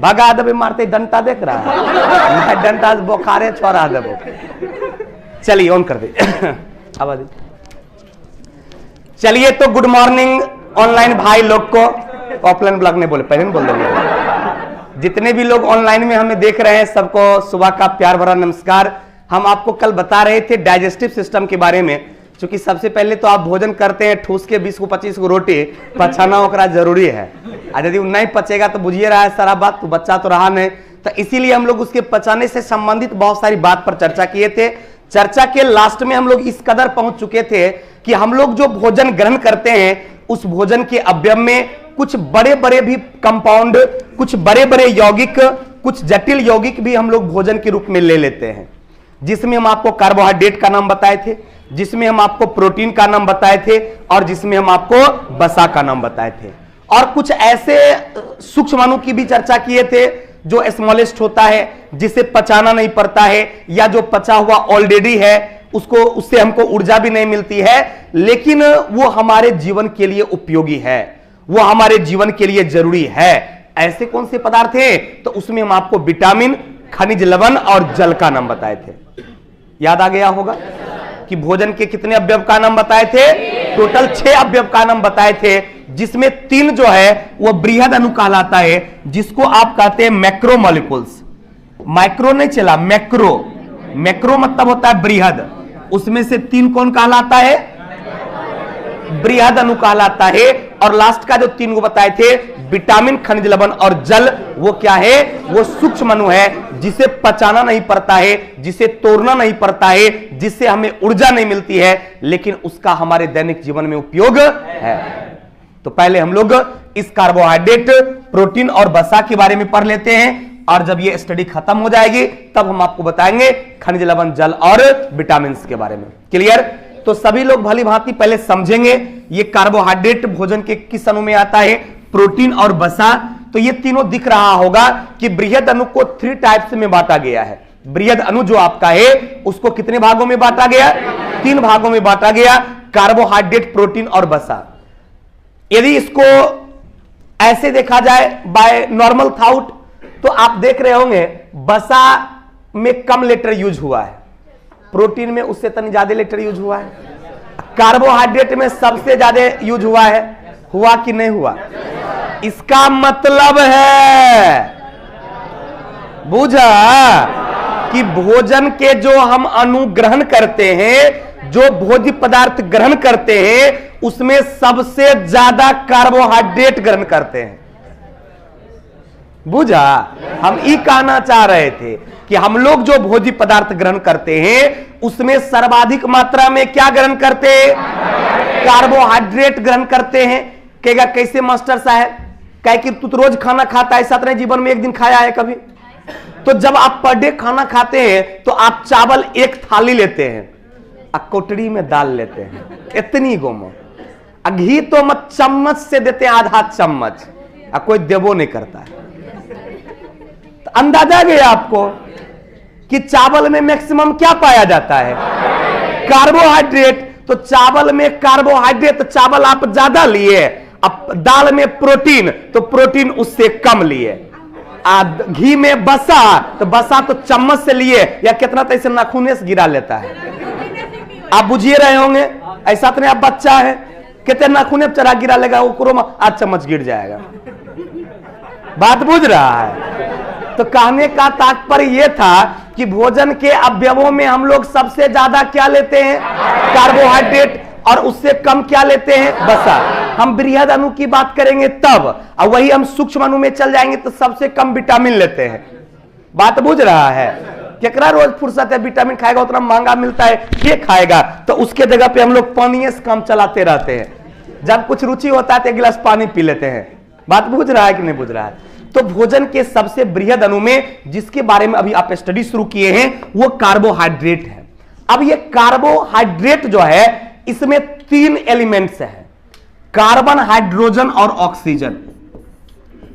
भगा देबे मारते डंटा देख रहा है डंटा बोखारे छोड़ा देबो। चलिए ऑन कर दे आवाज। चलिए तो गुड मॉर्निंग ऑनलाइन भाई लोग को, ऑफलाइन ब्लॉग ने बोले पहले बोल देंगे। जितने भी लोग ऑनलाइन में हमें देख रहे हैं सबको सुबह का प्यार भरा नमस्कार। हम आपको कल बता रहे थे डाइजेस्टिव सिस्टम के बारे में, क्योंकि सबसे पहले तो आप भोजन करते हैं ठूस के 20 को 25 को रोटी पचाना ओकरा जरूरी है, और यदि नहीं पचेगा तो बुझिए रहा है सारा बात, तो बच्चा तो रहा नहीं। तो इसीलिए हम लोग उसके पचाने से संबंधित बहुत सारी बात पर चर्चा किए थे। चर्चा के लास्ट में हम लोग इस कदर पहुंच चुके थे कि हम लोग जो भोजन ग्रहण करते हैं उस भोजन के अवयव में कुछ बड़े बड़े भी कंपाउंड, कुछ बड़े बड़े यौगिक, कुछ जटिल यौगिक भी हम लोग भोजन के रूप में ले लेते हैं, जिसमें हम आपको कार्बोहाइड्रेट का नाम बताए थे, जिसमें हम आपको प्रोटीन का नाम बताए थे, और जिसमें हम आपको वसा का नाम बताए थे। और कुछ ऐसे सूक्ष्म अणु की भी चर्चा किए थे जो स्मॉलेस्ट होता है, जिसे पचाना नहीं पड़ता है, या जो पचा हुआ ऑलरेडी है उसको, उससे हमको ऊर्जा भी नहीं मिलती है, लेकिन वो हमारे जीवन के लिए उपयोगी है, वो हमारे जीवन के लिए जरूरी है। ऐसे कौन से पदार्थ हैं? तो उसमें हम आपको विटामिन, खनिज लवण और जल का नाम बताए थे। याद आ गया होगा कि भोजन के कितने अवयव का नाम बताए थे? टोटल 6 अवयव का नाम बताए थे, जिसमें 3 जो है वो बृहद अणु कहलाता है, जिसको आप कहते हैं मैक्रो मॉलिक्यूल्स। माइक्रो नहीं चला, मैक्रो। मैक्रो मतलब होता है बृहद, उसमें से 3 कौन कहलाता है? बृहद अणु कहलाता है। और लास्ट का जो 3 को बताए थे विटामिन, खनिज लवण और जल, वो क्या है? वो सूक्ष्म अणु है, जिसे पचाना नहीं पड़ता है, जिसे तोड़ना नहीं पड़ता है, जिससे हमें ऊर्जा नहीं मिलती है, लेकिन उसका हमारे दैनिक जीवन में उपयोग है। तो पहले हम लोग इस कार्बोहाइड्रेट, प्रोटीन और वसा के बारे में पढ़ लेते हैं, और जब ये स्टडी खत्म हो जाएगी तब हम आपको बताएंगे खनिज लवण, जल और विटामिन के बारे में। क्लियर? तो सभी लोग भली भांति पहले समझेंगे ये कार्बोहाइड्रेट भोजन के किस अणु में आता है, प्रोटीन और वसा। तो ये तीनों दिख रहा होगा कि बृहद अणु को 3 टाइप्स में बांटा गया है। बृहद अणु जो आपका है उसको कितने भागों में बांटा गया? 3 भागों में बांटा गया, कार्बोहाइड्रेट, प्रोटीन और वसा। यदि इसको ऐसे देखा जाए बाय नॉर्मल थाउट, तो आप देख रहे होंगे वसा में कम लेटर यूज हुआ है, प्रोटीन में उससे तनी ज्यादा लेटर यूज हुआ है, कार्बोहाइड्रेट में सबसे ज्यादा यूज हुआ है। हुआ कि नहीं हुआ? इसका मतलब है, बुझा, कि भोजन के जो हम अणु ग्रहण करते हैं, जो भोज्य पदार्थ ग्रहण करते हैं, उसमें सबसे ज्यादा कार्बोहाइड्रेट ग्रहण करते हैं। बुझा? हम ये कहना चाह रहे थे कि हम लोग जो भोज्य पदार्थ ग्रहण करते हैं उसमें सर्वाधिक मात्रा में क्या ग्रहण करते हैं? कार्बोहाइड्रेट ग्रहण करते हैं। कहेगा कैसे मास्टर साहब? कहे कि तू तो रोज खाना खाता है, साथ में जीवन में एक दिन खाया है कभी? तो जब आप पर डे खाना खाते हैं तो आप चावल 1 थाली लेते हैं, कोटड़ी में दाल लेते हैं, इतनी गोमो, घी तो मत चम्मच से देते हैं, आधा चम्मच, कोई देवो नहीं करता है। तो अंदाजा गया आपको कि चावल में मैक्सिमम क्या पाया जाता है? कार्बोहाइड्रेट। तो चावल में कार्बोहाइड्रेट, तो चावल आप ज्यादा लिए, अब दाल में प्रोटीन, तो प्रोटीन उससे कम लिए, घी में वसा, तो वसा तो चम्मच से लिए, या कितना तो ऐसे नाखूने से गिरा लेता है। आप बुझिए रहे होंगे, ऐसा तो नहीं आप बच्चा है, कितने नाखूने पर चढ़ा गिरा लेगा, वो आज चम्मच गिर जाएगा। बात बुझ रहा है? तो कहने का तात्पर्य यह था कि भोजन के अवयवों में हम लोग सबसे ज्यादा क्या लेते हैं? कार्बोहाइड्रेट, और उससे कम क्या लेते हैं? वसा। हम बृहद अणु की बात करेंगे तब, और वही हम सूक्ष्म अणु में चल जाएंगे तो सबसे कम विटामिन लेते हैं। बात बुझ रहा है? केकरा रोज फुर्सत है? विटामिन खाएगा, उतना महंगा मिलता है, ये खाएगा, तो उसके जगह पे हम लोग पानी से काम चलाते रहते हैं। जब कुछ रुचि होता है तो 1 गिलास पानी पी लेते हैं। बात बुझ रहा है कि नहीं बुझ रहा है? तो भोजन के सबसे बृहद अणु में जिसके बारे में अभी आप स्टडी शुरू किए हैं वो कार्बोहाइड्रेट है। अब ये कार्बोहाइड्रेट जो है इसमें 3 एलिमेंट्स है, कार्बन, हाइड्रोजन और ऑक्सीजन।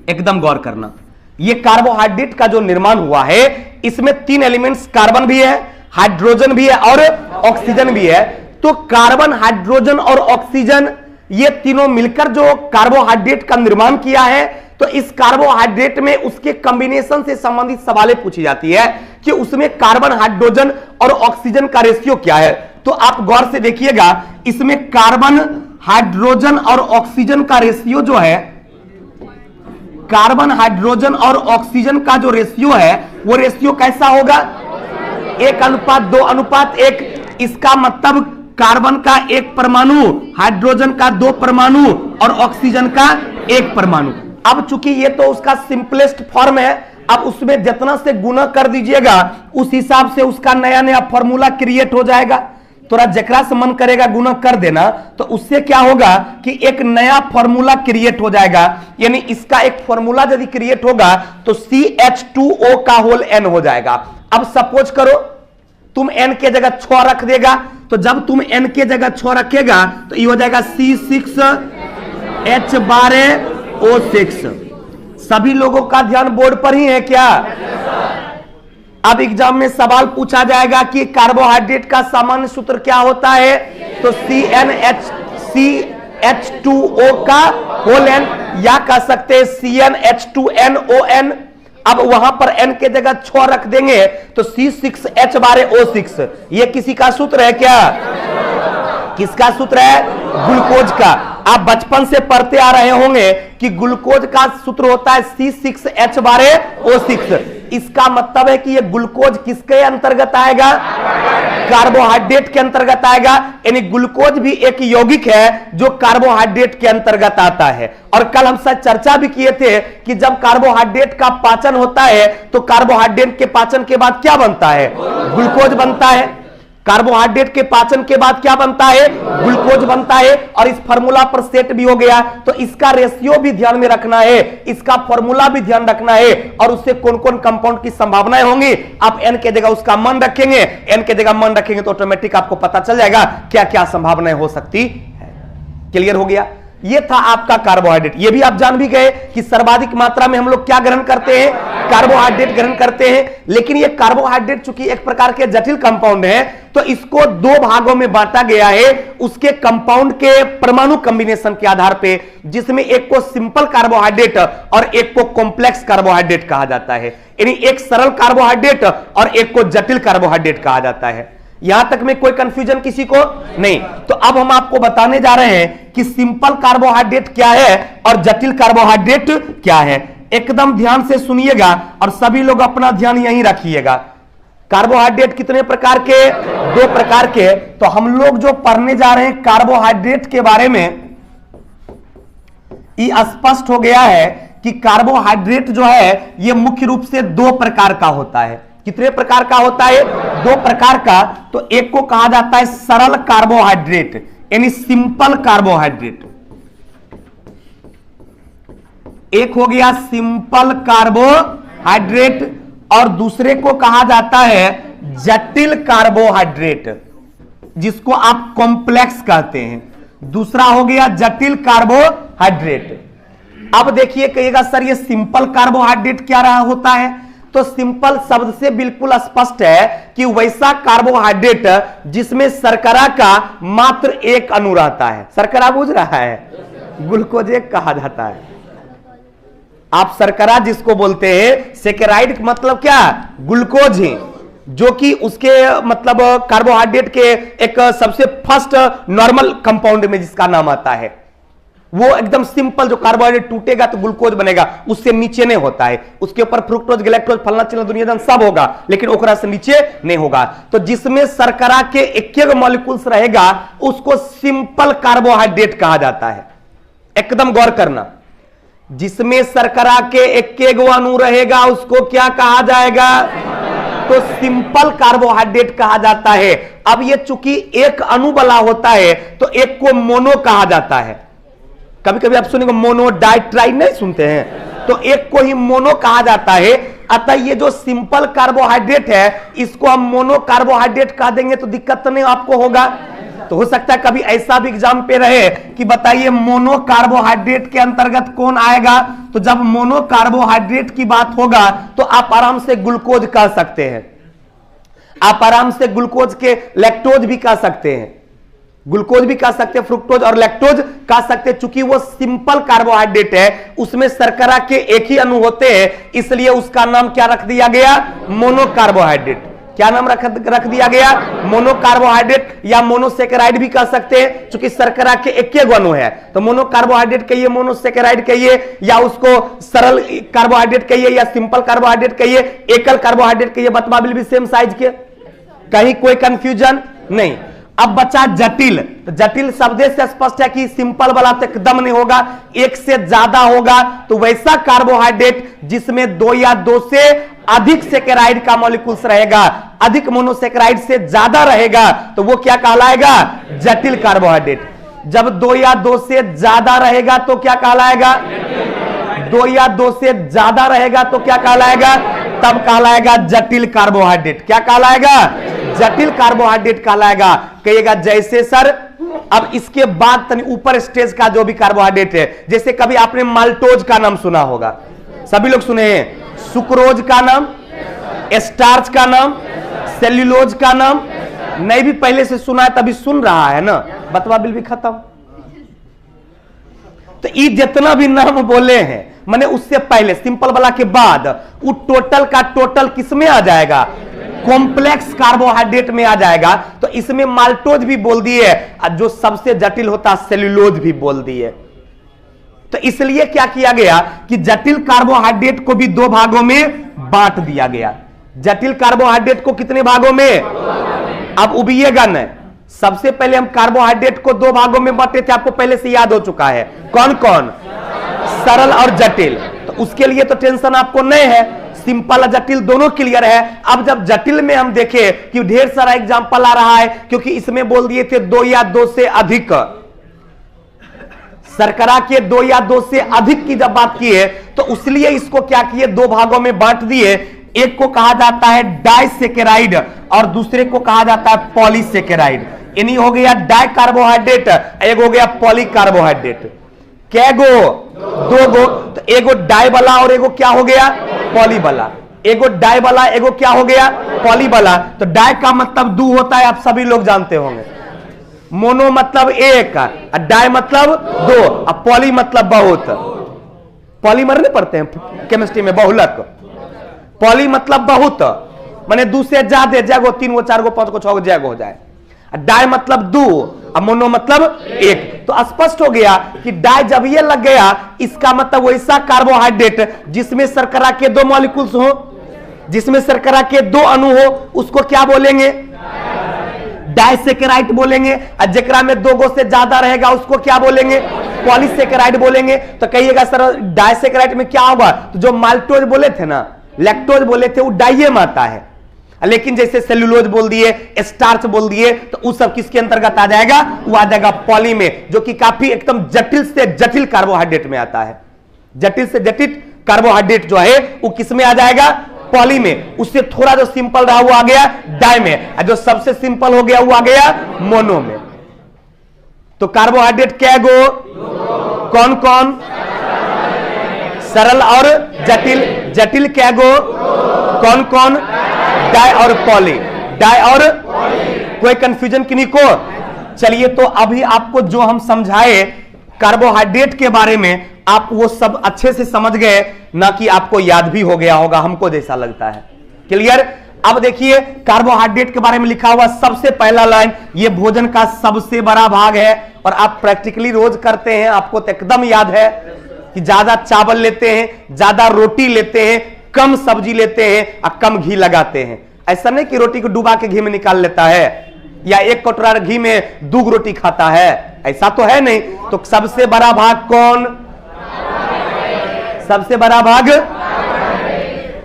एकदम गौर करना, ये कार्बोहाइड्रेट का जो निर्माण हुआ है इसमें 3 एलिमेंट्स, कार्बन भी है, हाइड्रोजन भी है और ऑक्सीजन भी है। तो कार्बन, हाइड्रोजन और ऑक्सीजन ये तीनों मिलकर जो कार्बोहाइड्रेट का निर्माण किया है, तो इस कार्बोहाइड्रेट में उसके कॉम्बिनेशन से संबंधित सवालें पूछी जाती है कि उसमें कार्बन, हाइड्रोजन और ऑक्सीजन का रेशियो क्या है। तो आप गौर से देखिएगा, इसमें कार्बन, हाइड्रोजन और ऑक्सीजन का रेशियो जो है, कार्बन, हाइड्रोजन और ऑक्सीजन का जो रेशियो है वो रेशियो कैसा होगा? 1:2:1। इसका मतलब कार्बन का 1 परमाणु, हाइड्रोजन का 2 परमाणु और ऑक्सीजन का 1 परमाणु। अब चूंकि ये तो उसका सिंपलेस्ट फॉर्म है, अब उसमें जितना से गुना कर दीजिएगा उस हिसाब से उसका नया नया फॉर्मूला क्रिएट हो जाएगा। थोड़ा जकरा से मन करेगा गुना कर देना, तो उससे क्या होगा कि एक नया फॉर्मूला क्रिएट हो जाएगा। यानी इसका एक फॉर्मूला यदि क्रिएट होगा तो CH2O का होल N हो जाएगा। अब सपोज करो तुम N के जगह 6 रख देगा, तो जब तुम N के जगह 6 रखेगा तो ये हो जाएगा C6H12O6। सभी लोगों का ध्यान बोर्ड पर ही है क्या? अब एग्जाम में सवाल पूछा जाएगा कि कार्बोहाइड्रेट का सामान्य सूत्र क्या होता है, तो CH2O का होल N, या कह सकते हैं CnH2nOn। अब वहां पर N के जगह 6 रख देंगे तो C6H12O6। ये किसी का सूत्र है क्या? किसका सूत्र है? ग्लूकोज का। आप बचपन से पढ़ते आ रहे होंगे कि ग्लूकोज का सूत्र होता है C6H12O6। इसका मतलब है कि ये ग्लूकोज किसके अंतर्गत आएगा? कार्बोहाइड्रेट के अंतर्गत आएगा। यानी ग्लूकोज भी एक यौगिक है जो कार्बोहाइड्रेट के अंतर्गत आता है। और कल हम साथ चर्चा भी किए थे कि जब कार्बोहाइड्रेट का पाचन होता है तो कार्बोहाइड्रेट के पाचन के बाद क्या बनता है? ग्लूकोज बनता है। कार्बोहाइड्रेट के पाचन के बाद क्या बनता है? ग्लूकोज बनता है। और इस फार्मूला पर सेट भी हो गया, तो इसका रेशियो भी ध्यान में रखना है, इसका फार्मूला भी ध्यान रखना है, और उससे कौन कौन कंपाउंड की संभावनाएं होंगी। आप N के जगह उसका मन रखेंगे, N के जगह मन रखेंगे तो ऑटोमेटिक आपको पता चल जाएगा क्या क्या संभावनाएं हो सकती है। क्लियर हो गया? ये था आपका कार्बोहाइड्रेट। ये भी आप जान भी गए कि सर्वाधिक मात्रा में हम लोग क्या ग्रहण करते हैं? कार्बोहाइड्रेट ग्रहण करते हैं। लेकिन ये कार्बोहाइड्रेट चूंकि एक प्रकार के जटिल कंपाउंड है, तो इसको 2 भागों में बांटा गया है उसके कंपाउंड के परमाणु कॉम्बिनेशन के आधार पे, जिसमें एक को सिंपल कार्बोहाइड्रेट और एक को कॉम्प्लेक्स कार्बोहाइड्रेट कहा जाता है। यानी एक सरल कार्बोहाइड्रेट और एक को जटिल कार्बोहाइड्रेट कहा जाता है। यहां तक में कोई कंफ्यूजन किसी को नहीं? तो अब हम आपको बताने जा रहे हैं कि सिंपल कार्बोहाइड्रेट क्या है और जटिल कार्बोहाइड्रेट क्या है। एकदम ध्यान से सुनिएगा और सभी लोग अपना ध्यान यहीं रखिएगा। कार्बोहाइड्रेट कितने प्रकार के? 2 प्रकार के। तो हम लोग जो पढ़ने जा रहे हैं कार्बोहाइड्रेट के बारे में, ये स्पष्ट हो गया है कि कार्बोहाइड्रेट जो है ये मुख्य रूप से 2 प्रकार का होता है। कितने प्रकार का होता है? 2 प्रकार का। तो एक को कहा जाता है सरल कार्बोहाइड्रेट, यानी सिंपल कार्बोहाइड्रेट। एक हो गया सिंपल कार्बोहाइड्रेट और दूसरे को कहा जाता है जटिल कार्बोहाइड्रेट, जिसको आप कॉम्प्लेक्स कहते हैं। दूसरा हो गया जटिल कार्बोहाइड्रेट। अब देखिए, कहिएगा सर ये सिंपल कार्बोहाइड्रेट क्या रहा होता है? तो सिंपल शब्द से बिल्कुल स्पष्ट है कि वैसा कार्बोहाइड्रेट जिसमें शर्करा का मात्र 1 अणु रहता है। शर्करा बुझ रहा है? ग्लूकोज एक कहा जाता है। आप शर्करा जिसको बोलते हैं, सेकेराइड मतलब क्या? ग्लूकोज ही, जो कि उसके मतलब कार्बोहाइड्रेट के एक सबसे फर्स्ट नॉर्मल कंपाउंड में जिसका नाम आता है। वो एकदम सिंपल, जो कार्बोहाइड्रेट टूटेगा तो ग्लूकोज बनेगा, उससे नीचे नहीं होता है। उसके ऊपर फ्रुक्टोज, गैलेक्टोज, फलना चिलना दुनियादान सब होगा, लेकिन ओकरा से नीचे नहीं होगा। तो जिसमें शर्करा के 1 मॉलिक्यूल्स रहेगा उसको सिंपल कार्बोहाइड्रेट कहा जाता है। एकदम गौर करना, जिसमें शर्करा के 1 अणु रहेगा उसको क्या कहा जाएगा? तो सिंपल कार्बोहाइड्रेट कहा जाता है। अब ये चूंकि 1 अणु वाला होता है तो एक को मोनो कहा जाता है। कभी कभी आप सुनेंगे मोनो, डाई, ट्राई, नहीं सुनते हैं? तो एक को ही मोनो कहा जाता है। अतः ये जो सिंपल कार्बोहाइड्रेट है इसको हम मोनो कार्बोहाइड्रेट कह देंगे तो दिक्कत तो नहीं आपको होगा। तो हो सकता है कभी ऐसा भी एग्जाम पे रहे कि बताइए मोनो कार्बोहाइड्रेट के अंतर्गत कौन आएगा? तो जब मोनो कार्बोहाइड्रेट की बात होगा तो आप आराम से ग्लूकोज कह सकते हैं, आप आराम से ग्लूकोज के लैक्टोज भी कह सकते हैं। ग्लूकोज भी कह सकते हैं, फ्रुक्टोज और लैक्टोज कह सकते हैं। चूंकि वो सिंपल कार्बोहाइड्रेट है, उसमें शर्करा के एक ही अणु होते हैं, इसलिए उसका नाम क्या रख दिया गया? मोनोकार्बोहाइड्रेट। क्या नाम रख दिया गया? मोनोकार्बोहाइड्रेट या मोनोसेकेराइड भी कह सकते हैं, चूंकि शर्करा के एक ही अणु है। तो मोनोकार्बोहाइड्रेट कहिए, मोनोसेकेराइड कहिए, या उसको सरल कार्बोहाइड्रेट कहिए, या सिंपल कार्बोहाइड्रेट कहिए, एकल कार्बोहाइड्रेट कहिए, बतवा भी सेम साइज के, कहीं कोई कंफ्यूजन नहीं। अब बचा जटिल। तो जटिल शब्द से स्पष्ट है कि सिंपल वाला तो एकदम नहीं होगा, एक से ज्यादा होगा। तो वैसा कार्बोहाइड्रेट जिसमें 2 या 2 से अधिक सेकेराइड का मॉलिक्यूल्स रहेगा, अधिक मोनोसेकेराइड से ज्यादा रहेगा, तो वो क्या कहलाएगा? जटिल कार्बोहाइड्रेट। जब 2 या 2 से ज्यादा रहेगा तो क्या कहलाएगा? 2 या 2 से ज्यादा रहेगा तो क्या कहलाएगा? तब कहलाएगा जटिल कार्बोहाइड्रेट। क्या कहलाएगा? जटिल कार्बोहाइड्रेट कहलाएगा। कहिएगा जैसे सर, अब इसके बाद तनी ऊपर स्टेज का जो भी कार्बोहाइड्रेट है, जैसे कभी आपने माल्टोज का नाम सुना होगा, सभी लोग सुने हैं। सुक्रोज का नाम, स्टार्च का नाम, सेल्यूलोज का नाम नहीं भी पहले से सुना है, तभी सुन रहा है ना, बतवा बिल भी खत्म। तो ये जितना भी नाम बोले हैं, माने उससे पहले सिंपल वाला के बाद वो टोटल का टोटल किसमें आ जाएगा? कॉम्प्लेक्स कार्बोहाइड्रेट में आ जाएगा। तो इसमें माल्टोज भी बोल दिए, जो सबसे जटिल होता सेल्यूलोज भी बोल दिए। तो इसलिए क्या किया गया कि जटिल कार्बोहाइड्रेट को भी 2 भागों में बांट दिया गया। जटिल कार्बोहाइड्रेट को कितने भागों में? अब उबिएगा नहीं। सबसे पहले हम कार्बोहाइड्रेट को 2 भागों में बांटे थे, आपको पहले से याद हो चुका है। कौन कौन? सरल और जटिल। तो उसके लिए तो टेंशन आपको नहीं है, सिंपल और जटिल दोनों क्लियर है। अब जब जटिल में हम देखें कि ढेर सारा एग्जांपल आ रहा है, क्योंकि इसमें बोल दिए थे 2 या 2 से अधिक, शर्करा के 2 या 2 से अधिक की जब बात की है, तो इसलिए इसको क्या किए? 2 भागों में बांट दिए। एक को कहा जाता है डाइसेकेराइड और दूसरे को कहा जाता है पॉलीसेकेराइड। यानी हो गया डाई कार्बोहाइड्रेट, एक हो गया पॉली कार्बोहाइड्रेट। क्या गो? 2 गो। तो एगो डाई वाला और एगो क्या हो गया? पॉली वाला। एगो डाई वाला, एगो क्या हो गया? पॉली वाला। तो डाई का मतलब 2 होता है, आप सभी लोग जानते होंगे। मोनो मतलब एक, डाई मतलब 2, और पॉली मतलब बहुत। पॉलीमर नहीं पढ़ते हैं केमिस्ट्री में? बहुलक। पॉली मतलब बहुत, माने 2 से ज्यादा, जैगो 3 गो 4 गो 5 गो 6 गो जैगो हो जाए। डाई मतलब 2 और मोनो मतलब 1। तो स्पष्ट हो गया कि डाई जब ये लग गया, इसका मतलब वैसा कार्बोहाइड्रेट जिसमें शर्करा के 2 मॉलिक्यूल्स हो, जिसमें शर्करा के 2 अणु हो, उसको क्या बोलेंगे? डाइसेकेराइड बोलेंगे। और जेकरा में 2 गो से ज्यादा रहेगा उसको क्या बोलेंगे? पॉलीसेकेराइड बोलेंगे। तो कहिएगा सर डाइसेकेराइड में क्या होगा? तो जो माल्टोज बोले थे ना, लैक्टोज बोले थे, वो डाइए में आता है। लेकिन जैसे सेल्यूलोज बोल दिए, स्टार्च बोल दिए, तो वो सब किसके अंतर्गत आ जाएगा? वो आ जाएगा पॉली में, जो कि काफी एकदम जटिल से जटिल कार्बोहाइड्रेट में आता है। जटिल से जटिल कार्बोहाइड्रेट जो है वो किस में आ जाएगा? पॉली में। उससे थोड़ा जो सिंपल रहा वो आ गया डाई में, और जो सबसे सिंपल हो गया वो आ गया मोनो में। तो कार्बोहाइड्रेट क्या गो? कौन कौन? सरल और जटिल। जटिल क्या गो? कौन कौन? डाई और पॉली। डाई और कोई कंफ्यूजन किन्हीं को? चलिए, तो अभी आपको जो हम समझाए कार्बोहाइड्रेट के बारे में, आप वो सब अच्छे से समझ गए ना, कि आपको याद भी हो गया होगा, हमको जैसा लगता है। क्लियर? अब देखिए कार्बोहाइड्रेट के बारे में लिखा हुआ सबसे पहला लाइन, ये भोजन का सबसे बड़ा भाग है। और आप प्रैक्टिकली रोज करते हैं, आपको तो एकदम याद है कि ज्यादा चावल लेते हैं, ज्यादा रोटी लेते हैं, कम सब्जी लेते हैं और कम घी लगाते हैं। ऐसा नहीं कि रोटी को डुबा के घी में निकाल लेता है, या 1 कटोरा घी में 2 रोटी खाता है, ऐसा तो है नहीं। तो सबसे बड़ा भाग कौन? सबसे बड़ा भाग।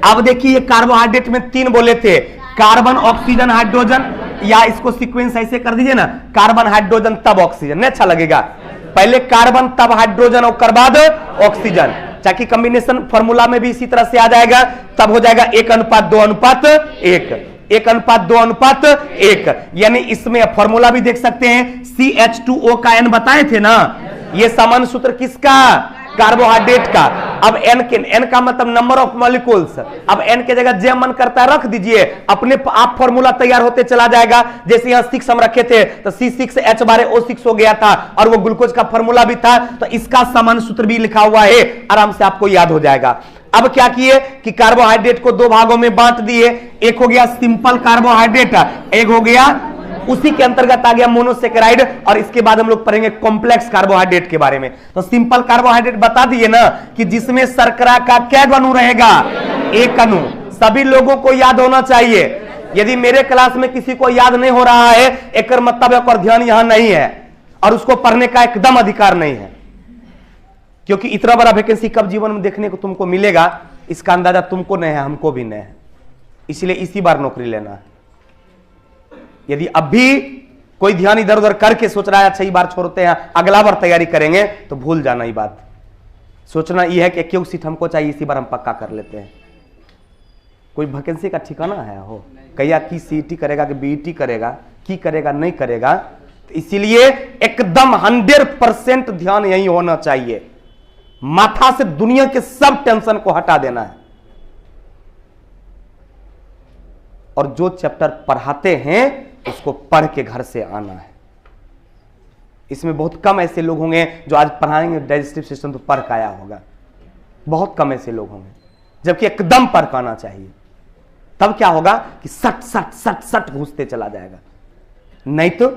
अब देखिए कार्बोहाइड्रेट में 3 बोले थे, कार्बन, ऑक्सीजन, हाइड्रोजन, या इसको सीक्वेंस ऐसे कर दीजिए ना, कार्बन, हाइड्रोजन तब ऑक्सीजन, नहीं अच्छा लगेगा? पहले कार्बन तब हाइड्रोजन और बाद ऑक्सीजन, ताकि कॉम्बिनेशन फार्मूला में भी इसी तरह से आ जाएगा। तब हो जाएगा 1:2:1, 1:2:1। यानी इसमें फार्मूला भी देख सकते हैं, CH2O का N बताए थे ना, ये सामान्य सूत्र किसका? कार्बोहाइड्रेट का। अब एन का मतलब नंबर ऑफ मॉलिक्यूल्स। अब एन के जगह जे मन करता है रख दीजिए, अपने आप फॉर्मूला तैयार होते चला जाएगा। जैसे यहां 6 हम रखे थे तो C6H12O6 हो गया था और वो ग्लूकोज का फॉर्मूला भी था, तो इसका सामान्य सूत्र भी लिखा हुआ है, आराम से आपको याद हो जाएगा। अब क्या किए कि कार्बोहाइड्रेट को 2 भागों में बांट दिए, एक हो गया सिंपल कार्बोहाइड्रेट, एक हो गया उसी के अंतर्गत आ गया मोनोसेकेराइड, और इसके बाद हम लोग पढ़ेंगे कॉम्प्लेक्स कार्बोहाइड्रेट के बारे में। तो सिंपल कार्बोहाइड्रेट बता दिए ना कि जिसमें शर्करा का क्या अणु रहेगा, एक अणु। सभी लोगों को याद होना चाहिए। यदि मेरे क्लास में किसी को याद नहीं हो रहा है, एक मतलब और ध्यान यहां नहीं है और उसको पढ़ने का एकदम अधिकार नहीं है, क्योंकि इतना बड़ा वैकेंसी कब जीवन में देखने को तुमको मिलेगा इसका अंदाजा तुमको नहीं है, हमको भी नहीं है। इसलिए इसी बार नौकरी लेना है। यदि अभी कोई ध्यान इधर उधर करके सोच रहा है अच्छा ये बार छोड़ते हैं अगला बार तैयारी करेंगे, तो भूल जाना ये बात। सोचना यह है कि क्यों सीट हमको चाहिए, इसी बार हम पक्का कर लेते हैं। कोई वैकेंसी का ठिकाना है हो कहिया की सीईटी करेगा कि बीईटी करेगा, की करेगा नहीं करेगा। तो इसीलिए एकदम 100% ध्यान यही होना चाहिए। माथा से दुनिया के सब टेंशन को हटा देना है, और जो चैप्टर पढ़ाते हैं उसको पढ़ के घर से आना है। इसमें बहुत कम ऐसे लोग होंगे जो आज पढ़ाएंगे डाइजेस्टिव सिस्टम तो पढ़ के आया होगा, बहुत कम ऐसे लोग होंगे, जबकि एकदम पढ़ के आना चाहिए। तब क्या होगा कि सट सट सट सट घुसते चला जाएगा। नहीं तो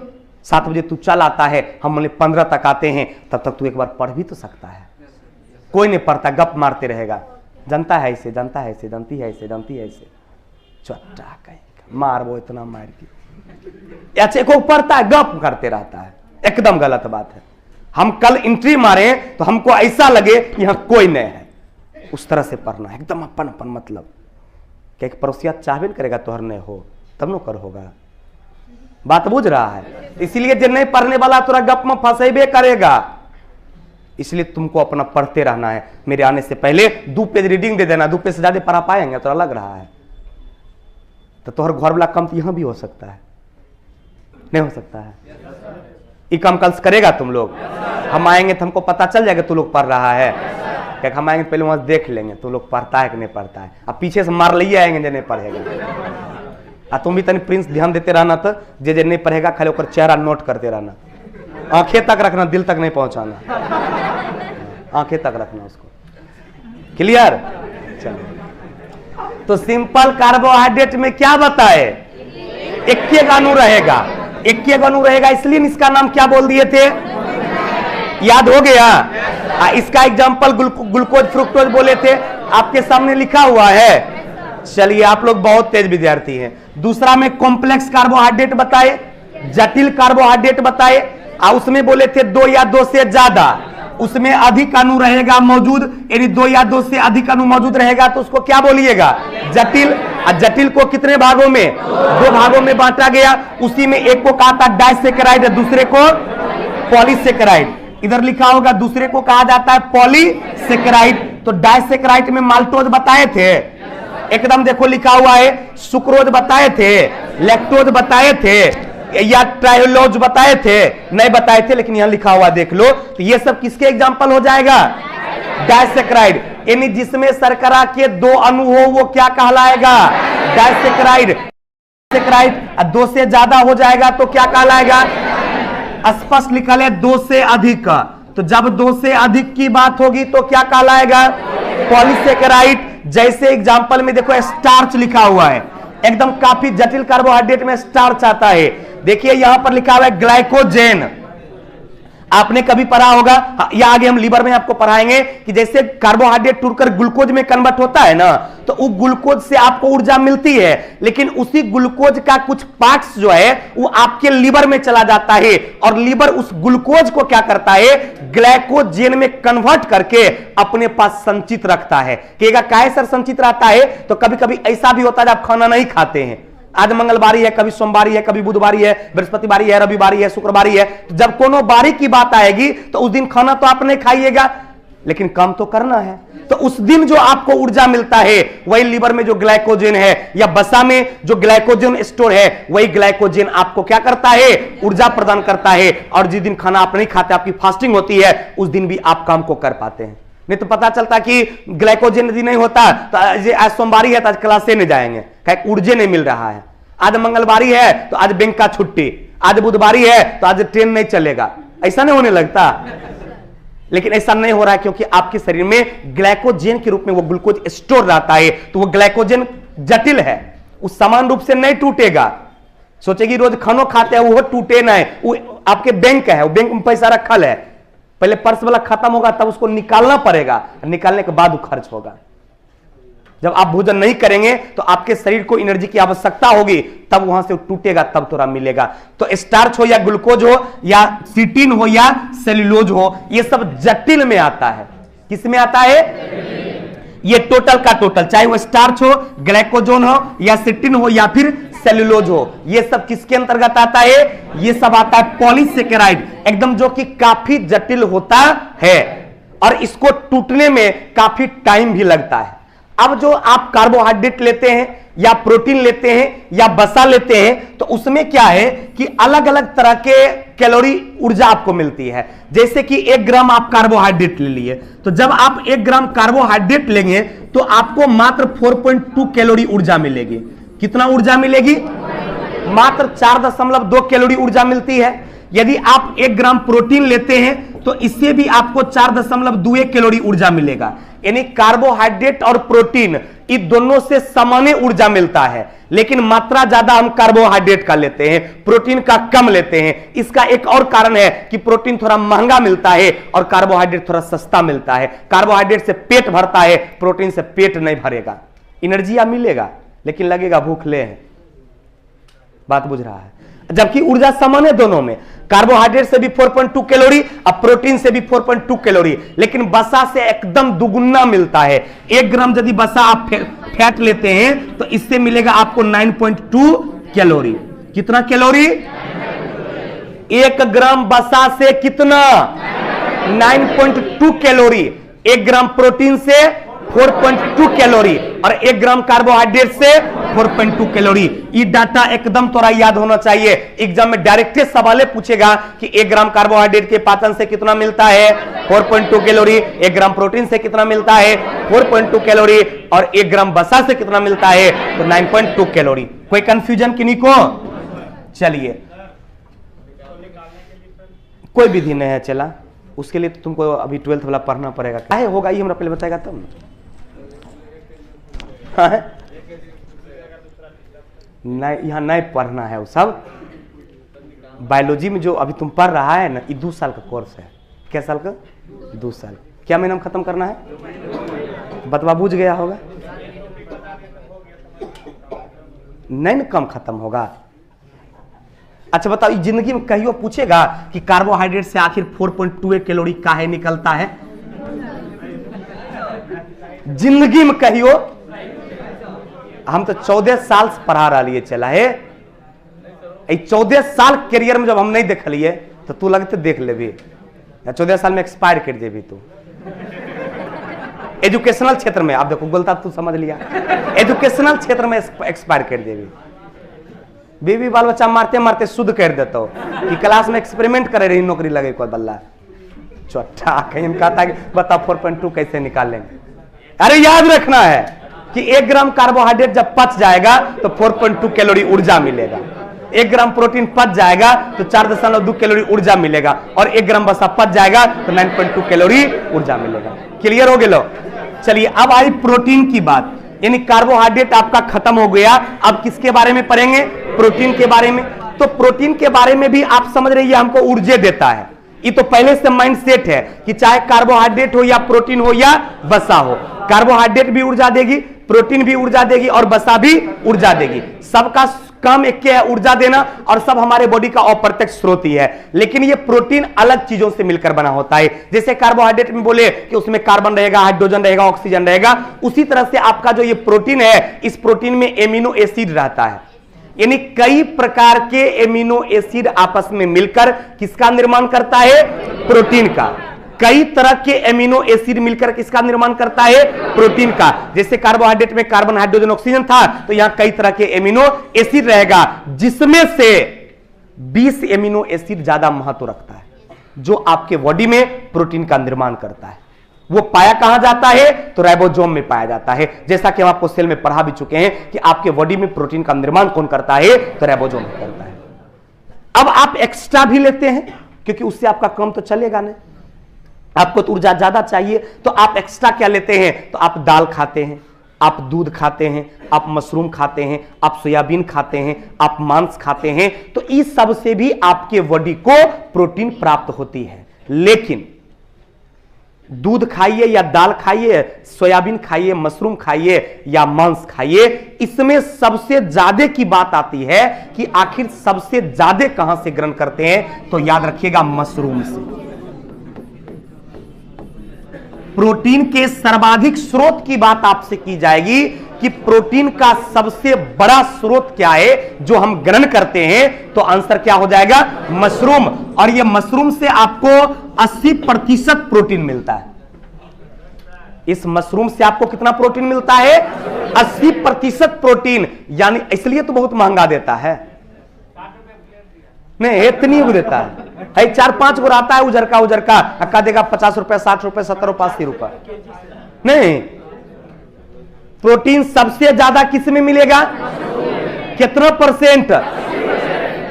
7 बजे तू चल आता है, हम 15 तक आते हैं, तब तक तू एक बार पढ़ भी तो सकता है। कोई नहीं पढ़ता, गप मारते रहेगा, जनता है इसे, जनता है इसे, जानती है इसे, जानती है इसे, चट्टा कहीं मार वो इतना मार के अच्छे को पढ़ता है, गप करते रहता है। एकदम गलत बात है। हम कल एंट्री मारे तो हमको ऐसा लगे कि यहां कोई नहीं है, उस तरह से पढ़ना है, एकदम अपन अपन मतलब। क्या पड़ोसिया चाहबे करेगा तोहर नहीं हो तब नो कर होगा, बात बुझ रहा है। इसीलिए जो नहीं पढ़ने वाला तोरा गप में फंसेबे करेगा। इसलिए तुमको अपना पढ़ते रहना है। मेरे आने से पहले 2 पेज रीडिंग दे देना, 2 पेज से ज्यादा पढ़ा पाएंगे तो लग रहा है तो तोहर घर वाला काम तो यहां भी हो सकता है, नहीं हो सकता है। ये काम कल करेगा तुम लोग। हम आएंगे तो हमको पता चल जाएगा तू लोग पढ़ रहा है, क्या हम आएंगे पहले वहां देख लेंगे तू लोग पढ़ता है कि नहीं पढ़ता है। अब पीछे से मार लिए आएंगे जो नहीं पढ़ेगा। तुम भी तनी प्रिंस ध्यान देते रहना, तो जे नहीं पढ़ेगा खाली ओकर चेहरा नोट करते रहना, आंखें तक रखना, दिल तक नहीं पहुंचाना, आंखें तक रखना उसको। क्लियर? चलो, तो सिंपल कार्बोहाइड्रेट में क्या बताए, एक अणु रहेगा, एक अणु रहेगा, इसलिए इसका नाम क्या बोल दिए थे, याद हो गया। इसका एग्जांपल ग्लूकोज फ्रुक्टोज बोले थे, आपके सामने लिखा हुआ है। चलिए, आप लोग बहुत तेज विद्यार्थी हैं। दूसरा में कॉम्प्लेक्स कार्बोहाइड्रेट बताए, जटिल कार्बोहाइड्रेट बताए, उसमें बोले थे 2 या 2 से ज्यादा, उसमें अधिक अणु रहेगा मौजूद, यानी 2 या 2 से अधिक अणु मौजूद रहेगा तो उसको क्या बोलिएगा, जटिल। जटिल को कितने भागों में, 2 भागों में बांटा गया। उसी में एक को कहा था डाइसेकेराइड, दूसरे को पॉलीसेकेराइड। इधर लिखा होगा दूसरे को कहा जाता है पॉलीसेकेराइड। तो डाइसेकेराइड में माल्टोज बताए थे, एकदम देखो लिखा हुआ है, सुक्रोज बताए थे, लैक्टोज बताए थे, या ट्रायोलोज बताए थे, नहीं बताए थे, लेकिन यहां लिखा हुआ देख लो। तो ये सब किसके एग्जांपल हो जाएगा, डाइसेकेराइड। यानी जिसमें शर्करा के 2 अणु हो वो क्या कहलाएगा, डाइसेकेराइड। डाइसेकेराइड 2 से ज्यादा हो जाएगा तो क्या कहलाएगा, स्पष्ट लिखा है 2 से अधिक। तो जब 2 से अधिक की बात होगी तो क्या कहलाएगा, पॉलीसेकेराइड। जैसे एग्जांपल में देखो स्टार्च लिखा हुआ है, एकदम काफी जटिल कार्बोहाइड्रेट में स्टार्च आता है। देखिए यहां पर लिखा हुआ है ग्लाइकोजेन, आपने कभी पढ़ा होगा, या आगे हम लीवर में आपको पढ़ाएंगे कि जैसे कार्बोहाइड्रेट टूटकर ग्लूकोज में कन्वर्ट होता है ना, तो वो ग्लूकोज से आपको ऊर्जा मिलती है, लेकिन उसी ग्लूकोज का कुछ पार्ट्स जो है वो आपके लीवर में चला जाता है, और लीवर उस ग्लूकोज को क्या करता है, ग्लाइकोजेन में कन्वर्ट करके अपने पास संचित रखता है। कहेगा काहे सर संचित रहता है, तो कभी कभी ऐसा भी होता है जब खाना नहीं खाते हैं, आज मंगलवारी है, कभी सोमवारी है, कभी बुधवारी है, बृहस्पतिवारी है, रविवारी है, शुक्रवारी है, तो जब कोनो बारी की बात आएगी तो उस दिन खाना तो आप नहीं खाइएगा, लेकिन काम तो करना है। तो उस दिन जो आपको ऊर्जा मिलता है वही लीवर में जो ग्लाइकोजेन है, या वसा में जो ग्लाइकोजेन स्टोर है, वही ग्लाइकोजेन आपको क्या करता है, ऊर्जा प्रदान करता है। और जिस दिन खाना आप नहीं खाते, आपकी फास्टिंग होती है, उस दिन भी आप काम को कर पाते हैं। नहीं तो पता चलता कि ग्लाइकोजन यदि नहीं होता तो आज सोमवारी है तो आज क्लासे नहीं जाएंगे, कहीं ऊर्जा नहीं मिल रहा है। आज मंगलवारी है तो आज बैंक का छुट्टी, आज बुधवारी है तो आज ट्रेन नहीं चलेगा, ऐसा नहीं होने लगता। लेकिन ऐसा नहीं हो रहा है क्योंकि आपके शरीर में ग्लाइकोजन के रूप में वो ग्लूकोज स्टोर रहता है, तो वो ग्लाइकोजन जटिल है, वो समान रूप से नहीं टूटेगा। सोचेगी रोज खानो खाते हैं वो टूटे नहीं, वो आपके बैंक है, वो बैंक में पैसा रखल है, पहले पर्स वाला खत्म होगा तब उसको निकालना पड़ेगा, निकालने के बाद वो खर्च होगा। जब आप भोजन नहीं करेंगे तो आपके शरीर को एनर्जी की आवश्यकता होगी, तब वहां से टूटेगा, तब थोड़ा मिलेगा। तो स्टार्च हो या ग्लूकोज हो या सिटीन हो या सेल्यूलोज हो, ये सब जटिल में आता है। किस में आता है? ये टोटल का टोटल, चाहे वो स्टार्च हो, ग्लाइकोजन हो या सिटीन हो या फिर सेल्यूलोज हो, ये सब किसके अंतर्गत आता है? ये सब आता है पॉलीसेकेराइड, एकदम जो कि काफी जटिल होता है और इसको टूटने में काफी टाइम भी लगता है। अब जो आप कार्बोहाइड्रेट लेते हैं या प्रोटीन लेते हैं या वसा लेते हैं तो उसमें क्या है कि अलग अलग तरह के कैलोरी ऊर्जा आपको मिलती है। जैसे कि 1 ग्राम आप कार्बोहाइड्रेट ले लिए, तो जब आप 1 ग्राम कार्बोहाइड्रेट लेंगे तो आपको मात्र 4.2 कैलोरी ऊर्जा मिलेगी। कितना ऊर्जा मिलेगी? मात्र 4.2 कैलोरी ऊर्जा मिलती है। यदि आप 1 ग्राम प्रोटीन लेते हैं तो इससे भी आपको 4.2 कैलोरी ऊर्जा मिलेगा। यानी कार्बोहाइड्रेट और प्रोटीन इन दोनों से समान ऊर्जा मिलता है, लेकिन मात्रा ज्यादा हम कार्बोहाइड्रेट का लेते हैं, प्रोटीन का कम लेते हैं। इसका एक और कारण है कि प्रोटीन थोड़ा महंगा मिलता है और कार्बोहाइड्रेट थोड़ा सस्ता मिलता है। कार्बोहाइड्रेट से पेट भरता है, प्रोटीन से पेट नहीं भरेगा। एनर्जी मिलेगा लेकिन लगेगा भूखले हैं। बात बुझ रहा है? जबकि ऊर्जा समान है दोनों में, कार्बोहाइड्रेट से भी 4.2 कैलोरी और प्रोटीन से भी 4.2 कैलोरी, लेकिन वसा से एकदम दुगुना मिलता है। 1 ग्राम यदि वसा आप फैट लेते हैं तो इससे मिलेगा आपको 9.2 कैलोरी। कितना कैलोरी? 1 ग्राम वसा से कितना? 9.2 कैलोरी। 1 ग्राम प्रोटीन से 4.2 कैलोरी और 1 ग्राम कार्बोहाइड्रेट से 4.2 कैलोरी। ये डाटा एकदम थोड़ा याद होना चाहिए। एग्जाम में डायरेक्ट सवाल पूछेगा कि 1 ग्राम कार्बोहाइड्रेट के पाचन से कितना मिलता है? 4.2 कैलोरी। 1 ग्राम प्रोटीन से कितना मिलता है? 4.2 कैलोरी और 1 ग्राम वसा से कितना मिलता है? तो 9.2 कैलोरी। कोई कंफ्यूजन किन्हीं को? चलिए, कोई विधि नहीं है चला, उसके लिए तो तुमको अभी 12th वाला पढ़ना पड़ेगा। क्या होगा ये हमरा पहले बताएगा तब ना। नहीं, यहाँ नहीं पढ़ना है वो सब। बायोलॉजी में जो अभी तुम पढ़ रहा है ना, ये 2 साल का कोर्स है। क्या साल का? 2 साल। क्या महीना में खत्म करना है? बतवा बुझ गया होगा? नहीं ना, कम खत्म होगा। अच्छा बताओ, जिंदगी में कहियो पूछेगा कि कार्बोहाइड्रेट से आखिर 4.2 कैलोरी काहे निकलता है? जिंदगी में कहियो? हम तो 14 साल से पढ़ा रहा लिए चला है। 14 साल करियर में जब हम नहीं देख लिए तो तू लगते देख ले भी, 14 साल में एक्सपायर कर दे भी तू। एजुकेशनल क्षेत्र में आप देखो, बोलता तू समझ लिया, एजुकेशनल क्षेत्र में एक्सपायर कर दे भी। बीवी बाल बच्चा मारते मारते शुद्ध कर देता हो कि क्लास में एक्सपेरिमेंट करे रही, नौकरी लगे कोई बल्ला चौथा कहीं कहता है बता 4.2 कैसे निकालेंगे। अरे याद रखना है कि 1 ग्राम कार्बोहाइड्रेट जब पच जाएगा तो 4.2 कैलोरी ऊर्जा मिलेगा। 1 ग्राम प्रोटीन पच जाएगा तो 4.2 कैलोरी ऊर्जा मिलेगा और 1 ग्राम वसा पच जाएगा तो 9.2 कैलोरी ऊर्जा मिलेगा। क्लियर हो गया? चलिए, अब आई प्रोटीन की बात। यानी कार्बोहाइड्रेट आपका खत्म हो गया, अब किसके बारे में पढ़ेंगे? प्रोटीन के बारे में। तो प्रोटीन के बारे में भी आप समझ रहे हैं, हमको ऊर्जा देता है। ये तो पहले से माइंडसेट है कि चाहे कार्बोहाइड्रेट हो या प्रोटीन हो या वसा हो, कार्बोहाइड्रेट भी ऊर्जा देगी, प्रोटीन भी ऊर्जा देगी और वसा भी ऊर्जा देगी। सबका काम एक है, ऊर्जा देना, और सब हमारे बॉडी का अप्रत्यक्ष स्रोत ही है। लेकिन ये प्रोटीन अलग चीजों से मिलकर बना होता है। जैसे कार्बोहाइड्रेट में बोले कि उसमें कार्बन रहेगा, हाइड्रोजन रहेगा, ऑक्सीजन रहेगा, उसी तरह से आपका जो ये प्रोटीन है, इस प्रोटीन में एमिनो एसिड रहता है। यानी कई प्रकार के एमिनो एसिड आपस में मिलकर किसका निर्माण करता है? प्रोटीन का। कई तरह के एमिनो एसिड मिलकर किसका निर्माण करता है? प्रोटीन का। जैसे कार्बोहाइड्रेट में कार्बन, हाइड्रोजन, ऑक्सीजन था, तो यहां कई तरह के एमिनो एसिड रहेगा, जिसमें से 20 एमिनो एसिड ज्यादा महत्व रखता है, जो आपके बॉडी में प्रोटीन का निर्माण करता है। वो पाया कहां जाता है? तो राइबोसोम में पाया जाता है। जैसा कि हम आपको सेल में पढ़ा भी चुके हैं कि आपके बॉडी में प्रोटीन का निर्माण कौन करता है? तो राइबोसोम करता है। अब आप एक्स्ट्रा भी लेते हैं क्योंकि उससे आपका काम तो चलेगा नहीं, आपको तो ऊर्जा ज्यादा चाहिए, तो आप एक्स्ट्रा क्या लेते हैं? तो आप दाल खाते हैं, आप दूध खाते हैं, आप मशरूम खाते हैं, आप सोयाबीन खाते हैं, आप मांस खाते हैं। तो इस सब से भी आपके बॉडी को प्रोटीन प्राप्त होती है। लेकिन दूध खाइए या दाल खाइए, सोयाबीन खाइए, मशरूम खाइए या मांस खाइए, इसमें सबसे ज्यादा की बात आती है कि आखिर सबसे ज्यादा कहां से ग्रहण करते हैं? तो याद रखिएगा, मशरूम से। प्रोटीन के सर्वाधिक स्रोत की बात आपसे की जाएगी कि प्रोटीन का सबसे बड़ा स्रोत क्या है जो हम ग्रहण करते हैं? तो आंसर क्या हो जाएगा? मशरूम। और ये मशरूम से आपको 80% प्रोटीन मिलता है। इस मशरूम से आपको कितना प्रोटीन मिलता है? 80% प्रोटीन। यानी इसलिए तो बहुत महंगा देता है, नहीं इतनी वो देता है 4-5 गो आता है उजर का अक्का देगा 50 रुपए, 60 रुपए, 70 रुपए, 80 रुपए। नहीं, प्रोटीन सबसे ज्यादा किस में मिलेगा? कितना %?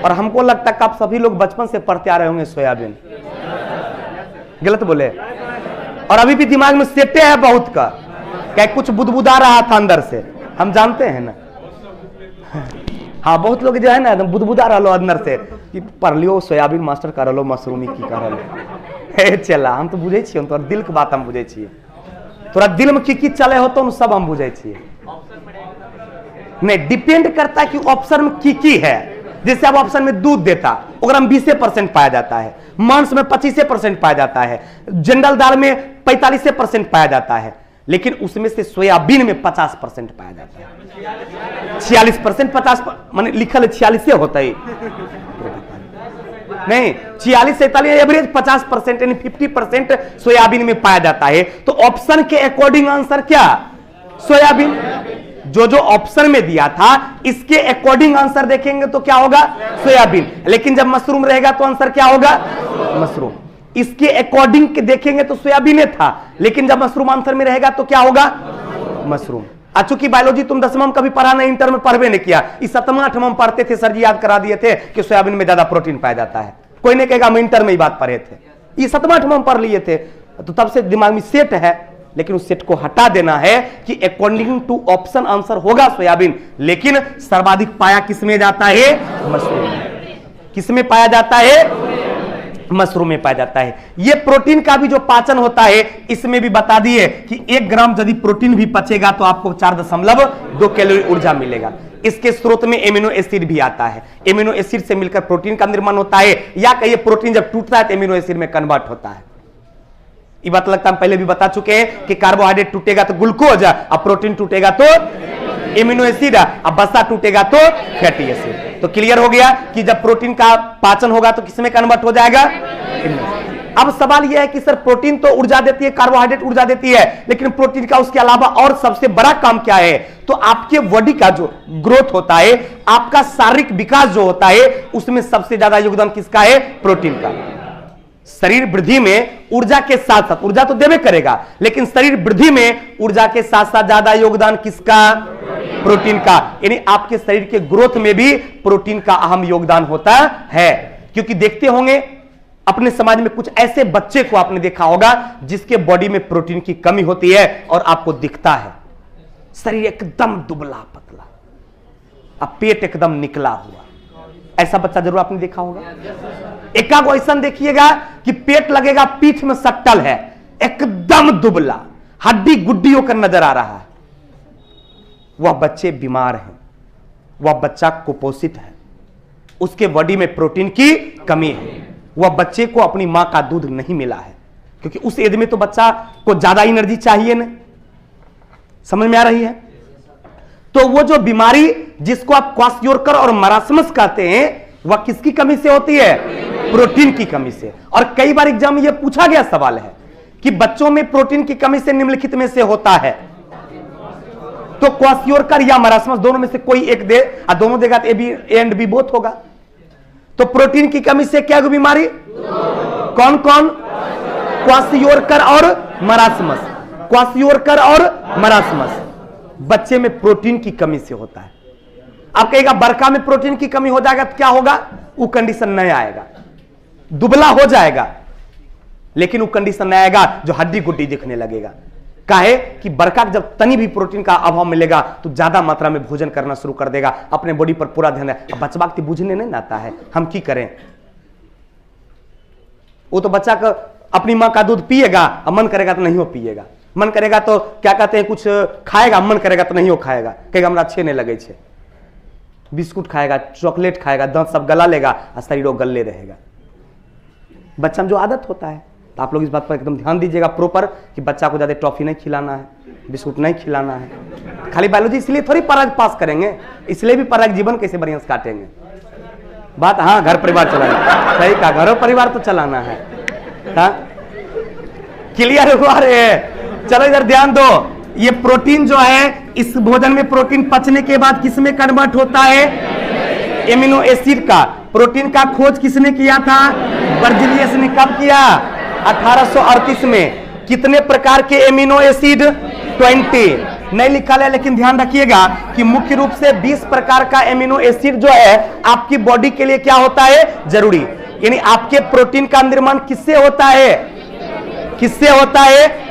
और हमको लगता है कि आप सभी लोग बचपन से पढ़ते आ रहे होंगे सोयाबीन। गलत बोले? और अभी भी दिमाग में सेटे है बहुत का, क्या कुछ बुदबुदा रहा था अंदर से, हम जानते हैं ना। हाँ, बहुत लोग जो है ना एकदम बुदबुदा रहा अंदर से कि पढ़ लियो सोयाबीन मास्टर कर लो, मशरूमी की कर चला। हम तो बुझे छिए, तोरा दिल के बात हम बुझे छिए, तोरा दिल में की चले हो तो सब हम बुझे छिए। नहीं, डिपेंड करता है कि ऑप्शन में की है। जैसे अब ऑप्शन में दूध देता, अगर हम 20% पाया जाता है, मांस में 25% पाया जाता है, जनरल दाल में 45% पाया जाता है, लेकिन उसमें से सोयाबीन में 50% पाया जाता है। 46% 50 माने लिखल है 46 होता है नहीं, 46 से 47 एवरेज 50% यानी 50% सोयाबीन में पाया जाता है। तो ऑप्शन के अकॉर्डिंग आंसर क्या? सोयाबीन। जो ऑप्शन में दिया था इसके अकॉर्डिंग आंसर देखेंगे तो क्या होगा? सोयाबीन। लेकिन जब मशरूम रहेगा तो आंसर क्या होगा? मशरूम। इसके अकॉर्डिंग देखेंगे तो सोयाबीन था, लेकिन जब मशरूम आंसर में रहेगा तो क्या होगा? मशरूम। चूंकि बायोलॉजी तुम 10वां में कभी पढ़ा नहीं, इंटर में पढ़वे नहीं किया, इस 7वां 8वां में पढ़ते थे, सर जी याद करा दिए थे कि सोयाबीन में ज्यादा प्रोटीन पाया जाता है। कोई नहीं कहेगा हम इंटर में ही बात पढ़े थे, ये 7वां 8वां में पढ़ लिए थे, तो तब से दिमाग में सेट है। लेकिन उस सेट को हटा देना है कि अकॉर्डिंग टू ऑप्शन आंसर होगा सोयाबीन, लेकिन सर्वाधिक पाया किसमें जाता है? मशरूम। किसमें पाया जाता है? मशरूम में पाया जाता है। यह प्रोटीन का भी जो पाचन होता है, इसमें भी बता दिए कि 1 ग्राम यदि प्रोटीन भी पचेगा तो आपको 4.2 कैलोरी ऊर्जा मिलेगा। इसके स्रोत में एमिनो एसिड भी आता है, एमिनो एसिड से मिलकर प्रोटीन का निर्माण होता है, या कहिए प्रोटीन जब टूटता है तो एमिनो एसिड में कन्वर्ट होता है। ये बात लगता है हम पहले भी बता चुके हैं कि कार्बोहाइड्रेट टूटेगा तो ग्लूकोज, अब प्रोटीन टूटेगा तो एमिनो एसिड, अब वसा टूटेगा तो फैटी एसिड। तो क्लियर हो गया कि जब प्रोटीन का पाचन होगा तो किसमें कन्वर्ट हो जाएगा? अब सवाल यह है कि सर प्रोटीन तो ऊर्जा देती है, कार्बोहाइड्रेट ऊर्जा देती है, लेकिन प्रोटीन का उसके अलावा और सबसे बड़ा काम क्या है? तो आपके बॉडी का जो ग्रोथ होता है, आपका शारीरिक विकास जो होता है, उसमें सबसे ज्यादा योगदान किसका है? प्रोटीन का। शरीर वृद्धि में ऊर्जा के साथ साथ, ऊर्जा तो देवे करेगा, लेकिन शरीर वृद्धि में ऊर्जा के साथ साथ ज्यादा योगदान किसका? प्रोटीन का। यानी आपके शरीर के ग्रोथ में भी प्रोटीन का अहम योगदान होता है। क्योंकि देखते होंगे अपने समाज में कुछ ऐसे बच्चे को आपने देखा होगा जिसके बॉडी में प्रोटीन की कमी होती है और आपको दिखता है शरीर एकदम दुबला पतला, अब पेट एकदम निकला हुआ। ऐसा बच्चा जरूर आपने देखा होगा। एकागो ऐसा देखिएगा कि पेट लगेगा पीठ में सट्टल है, एकदम दुबला, हड्डी गुड्डी होकर नजर आ रहा है। वह बच्चे बीमार हैं, वह बच्चा कुपोषित है, उसके बॉडी में प्रोटीन की कमी है। वह बच्चे को अपनी मां का दूध नहीं मिला है, क्योंकि उस एज में तो बच्चा को ज्यादा एनर्जी चाहिए ना। समझ में आ रही है? तो वो जो बीमारी जिसको आप क्वाशियोरकर और मरासमस कहते हैं, वह किसकी कमी से होती है? प्रोटीन की कमी से। और कई बार एग्जाम में यह पूछा गया सवाल है कि बच्चों में प्रोटीन की कमी से निम्नलिखित में से होता है, तो क्वाशियोरकर या मरासमस दोनों में से कोई एक दे, और दोनों देगा तो A B and B both होगा। तो प्रोटीन की कमी से क्या बीमारी? कौन कौन? क्वाशियोरकर और मरासमस, क्वासियोरकर और मरासमस बच्चे में प्रोटीन की कमी से होता है। आप कहेगा बरका में प्रोटीन की कमी हो जाएगा तो क्या होगा? वो कंडीशन नहीं आएगा, दुबला हो जाएगा, लेकिन वो कंडीशन नहीं आएगा जो हड्डी गुड्डी दिखने लगेगा। काहे कि बरका जब तनी भी प्रोटीन का अभाव मिलेगा तो ज्यादा मात्रा में भोजन करना शुरू कर देगा, अपने बॉडी पर पूरा ध्यान देगा। बचवा के बुझने नहीं आता है, हम की करें? वो तो बच्चा का अपनी मां का दूध पिएगा, अब मन करेगा तो नहीं हो पिएगा, मन करेगा तो क्या कहते हैं कुछ खाएगा, मन करेगा तो नहीं हो खाएगा, कहेगा हमरा अच्छे नहीं लगे छे। बिस्कुट खाएगा, चॉकलेट खाएगा, दांत सब गला लेगा और शरीर गले रहेगा। बच्चा में जो आदत होता है, तो आप लोग इस बात पर एकदम ध्यान दीजिएगा प्रॉपर कि बच्चा को ज्यादा टॉफी नहीं खिलाना है, बिस्कुट नहीं खिलाना है। खाली बायोलॉजी इसलिए थोड़ी पराग पास करेंगे, इसलिए भी पराग जीवन कैसे बढ़िया से काटेंगे। बात हाँ घर परिवार चलाना, सही कहा, घर परिवार तो चलाना है। क्लियर हुआ रे? चलो इधर ध्यान दो, ये प्रोटीन जो है इस भोजन में प्रोटीन पचने के बाद किसमें कन्वर्ट होता है? एमिनो एसिड का। प्रोटीन का खोज किसने किया था? बर्जीलियस ने कब किया? 1838 में। कितने प्रकार के एमिनो एसिड? 20। नहीं लिखा है, लेकिन ध्यान रखिएगा कि मुख्य रूप से 20 प्रकार का एमिनो एसिड जो है आपकी बॉडी के लिए क्या होता है? जरूरी। यानी आपके प्रोटीन का निर्माण किससे होता है? किससे होता है?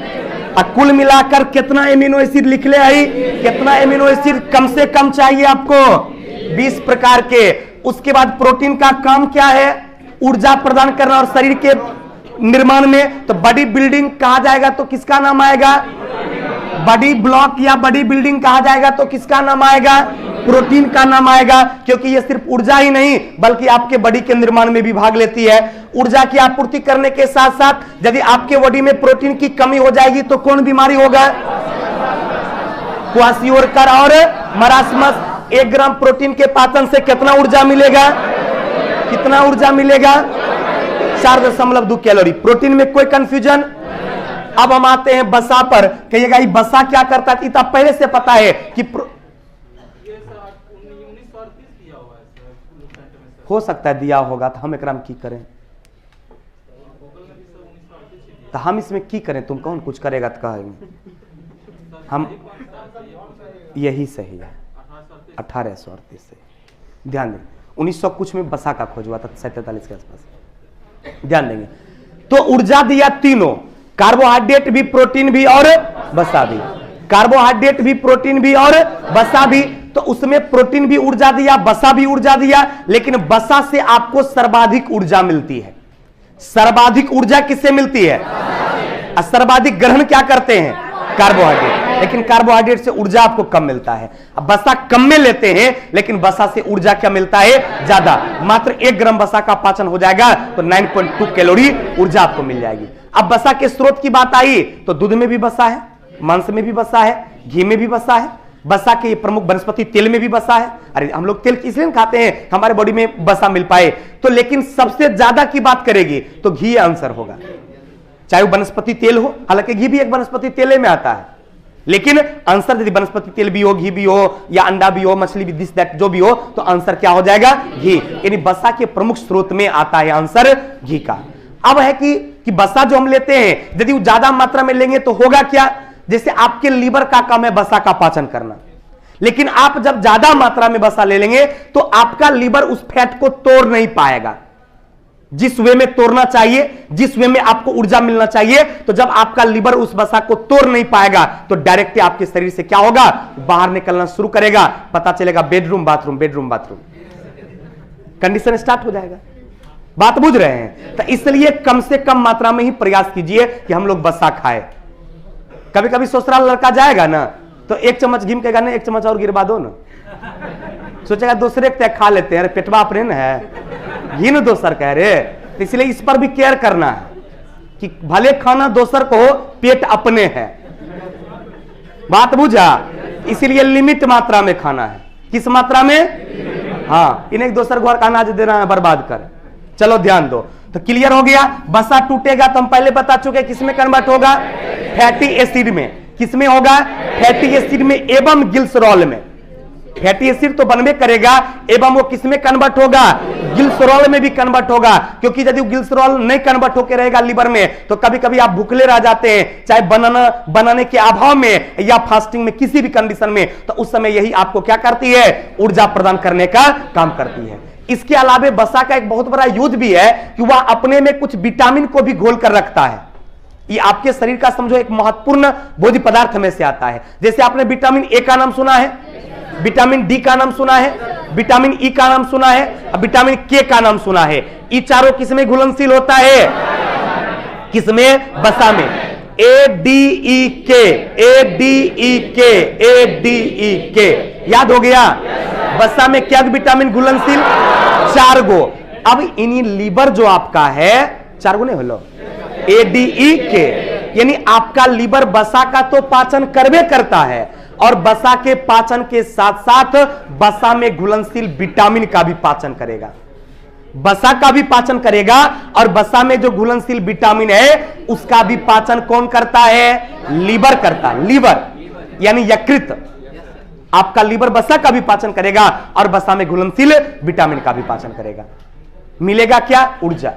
कुल मिलाकर कितना एमिनो एसिड लिख ले आई? कितना एमिनो एसिड कम से कम चाहिए आपको? 20 प्रकार के। उसके बाद प्रोटीन का काम क्या है? ऊर्जा प्रदान करना और शरीर के निर्माण में। तो बॉडी बिल्डिंग कहा जाएगा तो किसका नाम आएगा? बॉडी ब्लॉक या बॉडी बिल्डिंग कहा जाएगा तो किसका नाम आएगा? प्रोटीन का नाम आएगा, क्योंकि यह सिर्फ ऊर्जा ही नहीं बल्कि आपके बॉडी के निर्माण में भी भाग लेती है। ऊर्जा की आपूर्ति करने के साथ साथ यदि आपके बॉडी में प्रोटीन की कमी हो जाएगी तो कौन बीमारी होगा? क्वासियोरकर और मरासमस। 1 ग्राम प्रोटीन के पाचन से कितना ऊर्जा मिलेगा? कितना ऊर्जा मिलेगा? 4.2 कैलोरी। प्रोटीन में कोई कंफ्यूजन? अब हम आते हैं बसा पर। कहिएगा ये बसा क्या करता है? इतना पहले से पता है कि हो सकता है दिया होगा, तो हम एकराम की करें? तो हम इसमें की करें? तुम कौन कुछ करेगा तो कहेंगे हम, यही सही है। 1838 से ध्यान दें। 1900 कुछ में बसा का खोज हुआ था, 47 के आसपास। ध्यान देंगे तो ऊर्जा दिया तीनों, कार्बोहाइड्रेट भी, प्रोटीन भी और बसा भी। कार्बोहाइड्रेट भी, प्रोटीन भी और बसा भी। तो उसमें प्रोटीन भी ऊर्जा दिया, बसा भी ऊर्जा दिया, लेकिन बसा से आपको सर्वाधिक ऊर्जा मिलती है। सर्वाधिक ऊर्जा किससे मिलती है? सर्वाधिक ग्रहण क्या करते हैं? कार्बोहाइड्रेट। लेकिन कार्बोहाइड्रेट से ऊर्जा आपको कम मिलता है। अब बसा कम में लेते हैं, लेकिन बसा से ऊर्जा क्या मिलता है? ज्यादा। मात्र 1 ग्राम बसा का पाचन हो जाएगा तो 9.2 कैलोरी ऊर्जा आपको मिल जाएगी। अब बसा के स्रोत की बात आई तो दूध में भी बसा है, मांस में भी बसा है, घी में भी बसा है, बसा के प्रमुख वनस्पति तेल में भी बसा है। अरे हम लोग तेल इसलिए खाते हैं हमारे बॉडी में बसा मिल पाए। तो लेकिन सबसे ज्यादा की बात करेगी तो घी आंसर होगा, चाहे वो वनस्पति तेल हो। हालांकि घी भी एक वनस्पति तेल में आता है, लेकिन आंसर यदि वनस्पति तेल भी हो, घी भी हो, या अंडा भी हो, मछली भी, दिस दैट जो भी हो, तो आंसर क्या हो जाएगा? घी। यानी बसा के प्रमुख स्रोत में आता है आंसर घी का। अब है कि बसा जो हम लेते हैं यदि वो ज्यादा मात्रा में लेंगे तो होगा क्या? जैसे आपके लीवर का काम है बसा का पाचन करना, लेकिन आप जब ज्यादा मात्रा में बसा ले लेंगे तो आपका लीवर उस फैट को तोड़ नहीं पाएगा जिस वे में तोड़ना चाहिए, जिस वे में आपको ऊर्जा मिलना चाहिए। तो जब आपका लीवर उस बसा को तोड़ नहीं पाएगा तो डायरेक्ट आपके शरीर से क्या होगा? बाहर निकलना शुरू करेगा। पता चलेगा bedroom bathroom, bedroom bathroom, condition start हो जाएगा। बात बुझ रहे हैं? तो इसलिए कम से कम मात्रा में ही प्रयास कीजिए कि हम लोग बसा खाए। कभी कभी ससुराल लड़का जाएगा ना तो 1 चम्मच घी कहेगा ना 1 चम्मच और गिरवा दो ना, सोचेगा दूसरे के खा लेते हैं, पेटवा अपने ना है, घी न दोसर कह रहे। तो इसलिए इस पर भी केयर करना है कि भले खाना दोसर को हो, पेट अपने है। बात बुझा? इसीलिए लिमिट मात्रा में खाना है। किस मात्रा में? हाँ, इन्हें एक दोसर घर का अनाज देना है बर्बाद कर। चलो ध्यान दो। तो क्लियर हो गया? बसा टूटेगा तो हम पहले बता चुके किसमें कन्वर्ट होगा? फैटी एसिड में। किसमें होगा? फैटी एसिड में एवं ग्लिसरॉल में। फैटी एसिड तो बनबे करेगा, एवं वो किसमें कन्वर्ट होगा, ग्लिसरॉल में भी कन्वर्ट होगा। क्योंकि यदि ग्लिसरॉल नहीं कन्वर्ट होकर रहेगा लीवर में तो कभी कभी आप भूखले रह जाते हैं, चाहे बनाने के अभाव में या फास्टिंग में, किसी भी कंडीशन में, तो उस समय यही आपको क्या करती है, ऊर्जा प्रदान करने का काम करती है। इसके अलावा वसा का एक बहुत बड़ा यूज भी है कि वह अपने में कुछ विटामिन को भी घोल कर रखता है। ये आपके शरीर का समझो एक महत्वपूर्ण भोज्य पदार्थ में से आता है। जैसे आपने विटामिन ए का नाम सुना है, विटामिन डी का नाम सुना है, विटामिन ई का नाम सुना है, विटामिन के का नाम सुना है। ये चारों किसमें घुलनशील होता है, किसमें, वसा में। ए डी ई के, ए डी ई के, ए डी ई के, याद हो गया। वसा में क्या विटामिन घुलनशील, 4 गो। अब इन्हीं लीवर जो आपका है, 4 गो नहीं बोलो, ए डी ई के, यानी आपका लीवर वसा का तो पाचन करवे करता है और वसा के पाचन के साथ साथ वसा में घुलनशील विटामिन का भी पाचन करेगा, वसा का भी पाचन करेगा। और वसा में जो घुलनशील विटामिन है उसका भी पाचन कौन करता है, लीवर करता है। लीवर यानी यकृत, आपका लीवर वसा का भी पाचन करेगा और वसा में घुलनशील विटामिन का भी पाचन करेगा। मिलेगा क्या, ऊर्जा।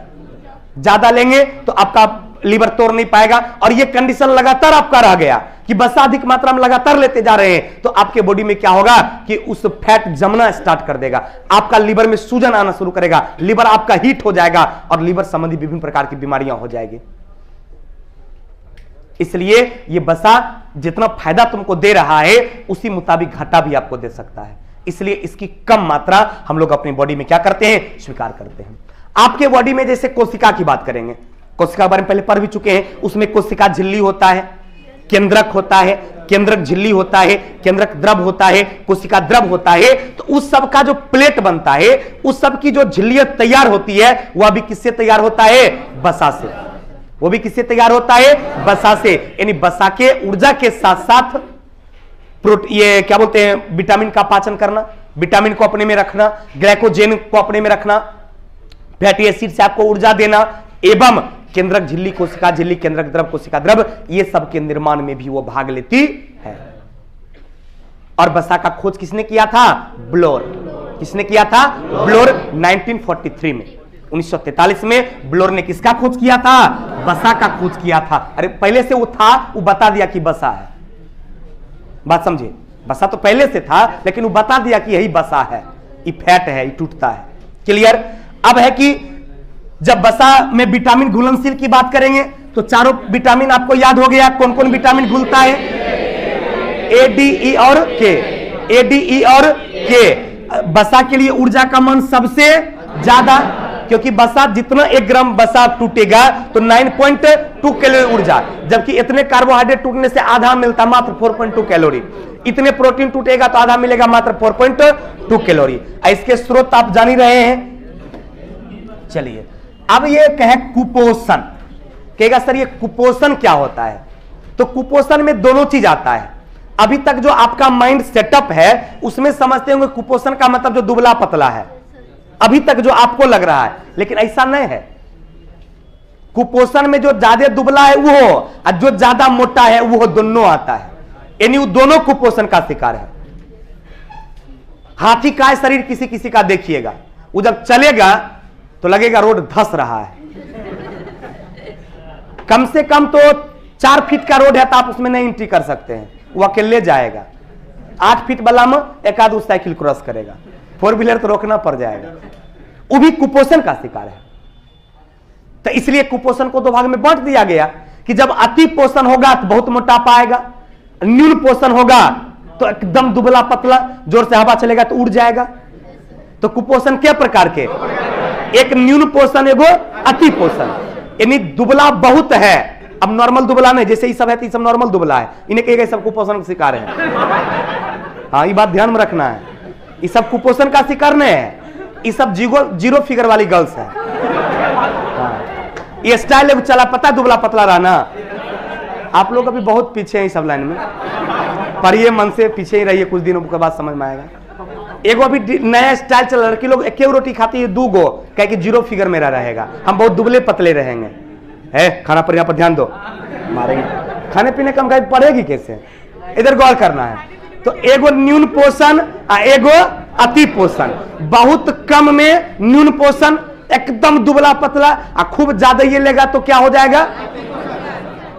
ज्यादा लेंगे तो आपका लीवर तोड़ नहीं पाएगा। और ये कंडीशन लगातार आपका रह गया कि वसा अधिक मात्रा में लगातार लेते जा रहे हैं तो आपके बॉडी में क्या होगा कि उस फैट जमना स्टार्ट कर देगा, आपका लीवर में सूजन आना शुरू करेगा, लीवर आपका हीट हो जाएगा और लीवर संबंधी विभिन्न प्रकार की बीमारियां हो जाएगी। इसलिए ये वसा जितना फायदा तुमको दे रहा है उसी मुताबिक घाटा भी आपको दे सकता है। इसलिए इसकी कम मात्रा हम लोग अपनी बॉडी में क्या करते हैं, स्वीकार करते हैं। आपके बॉडी में जैसे कोशिका की बात करेंगे, कोशिका के बारे में पहले पढ़ भी चुके हैं। उसमें कोशिका झिल्ली होता है, केंद्रक होता है, केंद्रक झिल्ली होता है, केंद्रक द्रव होता है, कोशिका द्रव होता है। तो उस सब का जो प्लेट बनता है, उस सब की जो झिल्लियां तैयार होती है वह भी किससे तैयार होता है, वसा से। वो भी किससे तैयार होता है, वसा से। यानी वसा के ऊर्जा के साथ साथ ये क्या बोलते हैं, विटामिन का पाचन करना, विटामिन को अपने में रखना, ग्लाइकोजेन को अपने में रखना, फैटी एसिड से आपको ऊर्जा देना, एवं केंद्रक झिल्ली, कोशिका झिल्ली, केंद्रक द्रव, कोशिका द्रव, ये सब के निर्माण में भी वो भाग लेती है। और वसा का खोज किसने किया था, ब्लोर। किसने किया था, ब्लोर। 1943 में, 1943 में ब्लोर ने किसका खोज किया था, वसा का खोज किया था। अरे पहले से वो था, वो बता दिया कि वसा है। बात समझे, वसा तो पहले से था लेकिन वो बता दिया कि यही वसा है, ये फैट है, ये टूटता है। क्लियर। अब है कि जब वसा में विटामिन घुलनशील की बात करेंगे तो चारों विटामिन आपको याद हो गया, कौन कौन विटामिन घुलता है, ए डी ई और के, ए डी ई और के। वसा के लिए ऊर्जा का मान सबसे ज्यादा, क्योंकि वसा जितना 1 ग्राम वसा टूटेगा तो 9.2 कैलोरी ऊर्जा, जबकि इतने कार्बोहाइड्रेट टूटने से आधा मिलता मात्र 4.2 कैलोरी। इतने प्रोटीन टूटेगा तो आधा मिलेगा मात्र 4.2 कैलोरी। इसके स्रोत आप जान ही रहे हैं। चलिए अब ये कहे कुपोषण, कहेगा सर ये कुपोषण क्या होता है, तो कुपोषण में दोनों चीज आता है। अभी तक जो आपका माइंड सेटअप है उसमें समझते होंगे कुपोषण का मतलब जो दुबला पतला है, अभी तक जो आपको लग रहा है, लेकिन ऐसा नहीं है। कुपोषण में जो ज्यादा दुबला है वो और जो ज्यादा मोटा है वो दोनों आता है, यानी वो दोनों कुपोषण का शिकार है। हाथी का शरीर किसी किसी का देखिएगा, वो जब चलेगा तो लगेगा रोड धस रहा है। कम से कम तो 4 फीट का रोड है तो आप उसमें नहीं एंट्री कर सकते हैं, वो अकेले जाएगा। 8 फीट वाला में एक आध साइकिल क्रॉस करेगा, 4 व्हीलर तो रोकना पड़ जाएगा। वो भी कुपोषण का शिकार है। तो इसलिए कुपोषण को 2 भाग में बांट दिया गया कि जब अति पोषण होगा तो बहुत मोटापा आएगा, न्यून पोषण होगा तो एकदम दुबला पतला, जोर से हवा चलेगा तो उड़ जाएगा। तो कुपोषण के प्रकार के, एक न्यून पोषण, एगो अति पोषण। यानी दुबला बहुत है, अब नॉर्मल दुबला नहीं, जैसे ये सब है तो ये सब नॉर्मल दुबला है, इन्हें कहेगा सब कुपोषण का शिकार है। हाँ ये बात ध्यान में रखना है, ये सब कुपोषण का शिकार नहीं है, ये सब जीरो फिगर वाली गर्ल्स है। हाँ। ये स्टाइल चला पता दुबला पतला रहना, आप लोग अभी बहुत पीछे हैं सब लाइन में, पढ़िए मन से, पीछे ही रहिए, कुछ दिनों के बाद समझ में आएगा। एगो अभी नया स्टाइल चल, लड़की लोग 1 रोटी खाती है 2 गो, कह के 0 फिगर मेरा रहेगा, हम बहुत दुबले पतले रहेंगे। है खाना पर यहाँ पर ध्यान दो, मारेंगे खाने पीने कम गाइड पड़ेगी कैसे, इधर गौर करना है। तो एगो न्यून पोषण आ एगो अति पोषण। बहुत कम में न्यून पोषण, एकदम दुबला पतला, आ खूब ज्यादा ये लेगा तो क्या हो जाएगा?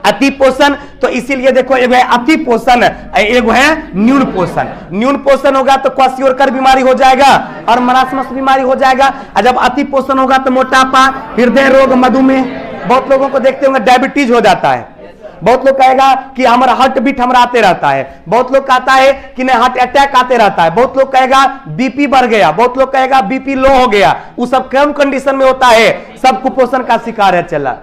अति पोषण। तो इसीलिए देखो एगो है अति पोषण, एगो है न्यून पोषण। न्यून पोषण होगा तो क्वाशियोरकर बीमारी हो जाएगा और मरासमस बीमारी हो जाएगा। और जब अति पोषण होगा तो मोटापा, हृदय रोग, मधुमेह, बहुत लोगों को देखते होंगे डायबिटीज हो जाता है। बहुत लोग कहेगा कि हमारा हार्ट बीट हमारा आते रहता है, बहुत लोग कहता है कि नहीं हार्ट अटैक आते रहता है, बहुत लोग कहेगा बीपी बढ़ गया, बहुत लोग कहेगा बीपी लो हो गया। वो सब कम कंडीशन में होता है, सब कुपोषण का शिकार है। चला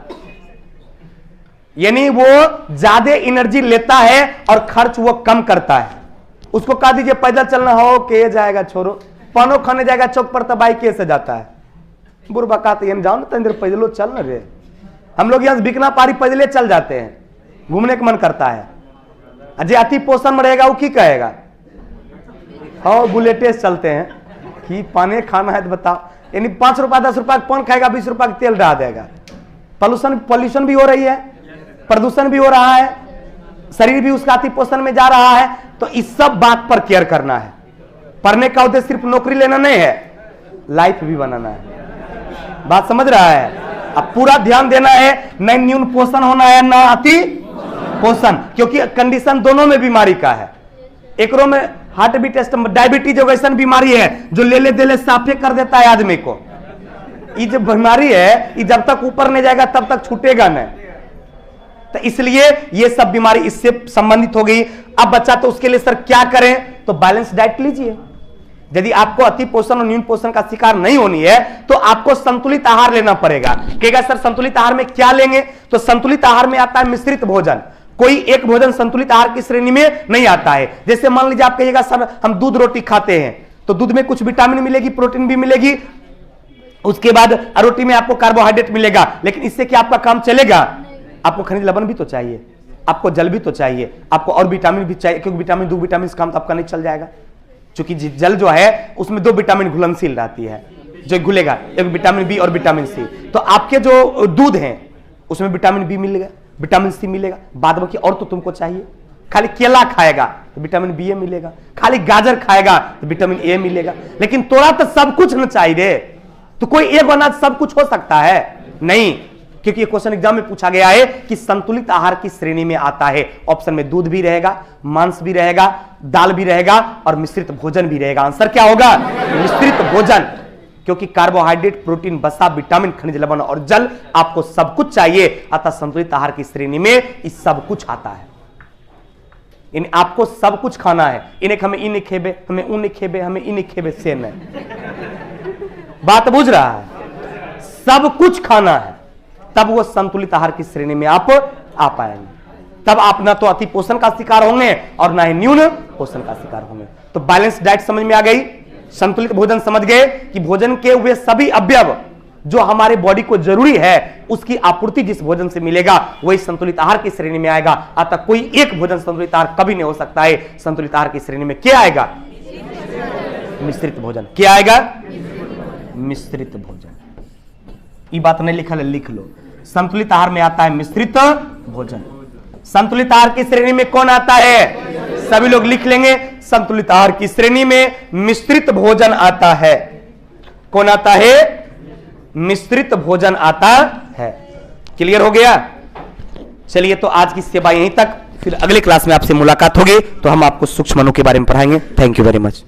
यानी वो ज्यादा एनर्जी लेता है और खर्च वो कम करता है। उसको कह दीजिए पैदल चलना हो के जाएगा, छोड़ो पानो खाने जाएगा चौक पर तो बाइक से जाता है। बुरबा कहते हैं जाओ ना तंदर पैदलो चल ना रे। हम लोग यहाँ बिकना पारी पैदले चल जाते हैं, घूमने का मन करता है। अजय अति पोषण में रहेगा वो की कहेगा हाँ बुलेटे चलते हैं कि पानी खाना है तो बताओ। यानी 5 रुपया 10 रुपया पान खाएगा, 20 रुपया का तेल डाल देगा। पॉल्यूशन भी हो रही है, प्रदूषण भी हो रहा है, शरीर भी उसका अति पोषण में जा रहा है। तो इस सब बात पर केयर करना है। पढ़ने का उद्देश्य सिर्फ नौकरी लेना नहीं है, लाइफ भी बनाना है। बात समझ रहा है? अब पूरा ध्यान देना है, न न्यून पोषण होना है न अति पोषण, क्योंकि कंडीशन दोनों में बीमारी का है। एक में हार्ट बीट, डायबिटीज वैसा बीमारी है जो ले दे साफे कर देता है आदमी को। ये जो बीमारी है ये जब तक ऊपर नहीं जाएगा तब तक छूटेगा नहीं। तो इसलिए ये सब बीमारी इससे संबंधित हो गई। अब बच्चा तो उसके लिए सर क्या करें? तो बैलेंस डाइट लीजिए। यदि आपको अति पोषण और न्यून पोषण का शिकार नहीं होनी है तो आपको संतुलित आहार लेना पड़ेगा। कहेगा सर संतुलित आहार में क्या लेंगे? तो संतुलित आहार में आता है मिश्रित भोजन। कोई एक भोजन संतुलित आहार की श्रेणी में नहीं आता है। जैसे मान लीजिए आप कहिएगा सर हम दूध रोटी खाते हैं, तो दूध में कुछ विटामिन मिलेगी, प्रोटीन भी मिलेगी, उसके बाद रोटी में आपको कार्बोहाइड्रेट मिलेगा। लेकिन इससे क्या आपका काम चलेगा? आपको खनिज लवण भी तो चाहिए, आपको जल भी तो चाहिए, आपको और विटामिन भी चाहिए, क्योंकि विटामिन 2 विटामिन से काम तो आपका नहीं चल जाएगा। क्योंकि जल जो है उसमें 2 विटामिन घुलनशील रहती है जो घुलेगा, एक विटामिन बी और विटामिन सी। तो आपके जो दूध हैं उसमें विटामिन बी मिलेगा, विटामिन सी मिलेगा, बाद बाकी और तो तुमको चाहिए। खाली केला खाएगा तो विटामिन बी ए मिलेगा, खाली गाजर खाएगा तो विटामिन ए मिलेगा। लेकिन तोरा तो सब कुछ न चाहिए। तो कोई एक अनाज सब कुछ हो सकता है? नहीं, क्योंकि ये क्वेश्चन एग्जाम में पूछा गया है कि संतुलित आहार की श्रेणी में आता है। ऑप्शन में दूध भी रहेगा, मांस भी रहेगा, दाल भी रहेगा और मिश्रित भोजन भी रहेगा। आंसर क्या होगा? मिश्रित भोजन। क्योंकि कार्बोहाइड्रेट, प्रोटीन, वसा, विटामिन, खनिज लवण और जल आपको सब कुछ चाहिए। अतः संतुलित आहार की श्रेणी में इस सब कुछ आता है। इन आपको सब कुछ खाना है। इन्हें हमें इन खेबे, हमें उन खेबे, हमें इन खेबे से नहीं। बात बुझ रहा है? सब कुछ खाना है, तब वो संतुलित आहार की श्रेणी में आप आ पाएंगे। तब आप ना तो अति पोषण का शिकार होंगे और ना ही न्यून पोषण का शिकार होंगे। तो बैलेंस डाइट समझ में आ गई, संतुलित भोजन समझ गए कि भोजन के वे सभी अवयव जो हमारे बॉडी को जरूरी है उसकी आपूर्ति जिस भोजन से मिलेगा वही संतुलित आहार की श्रेणी में आएगा। अतः कोई एक भोजन संतुलित आहार कभी नहीं हो सकता है। संतुलित आहार की श्रेणी में क्या आएगा? मिश्रित भोजन। क्या आएगा? मिश्रित भोजन। ये बात नहीं लिखा है, लिख लो। संतुलित आहार में आता है मिश्रित भोजन। संतुलित आहार की श्रेणी में कौन आता है? सभी लोग लिख लेंगे। संतुलित आहार की श्रेणी में मिश्रित भोजन आता है। कौन आता है? मिश्रित भोजन आता है। क्लियर हो गया? चलिए तो आज की सेवा यहीं तक, फिर अगले क्लास में आपसे मुलाकात होगी तो हम आपको सूक्ष्म अणु के बारे में पढ़ाएंगे। Thank you very much.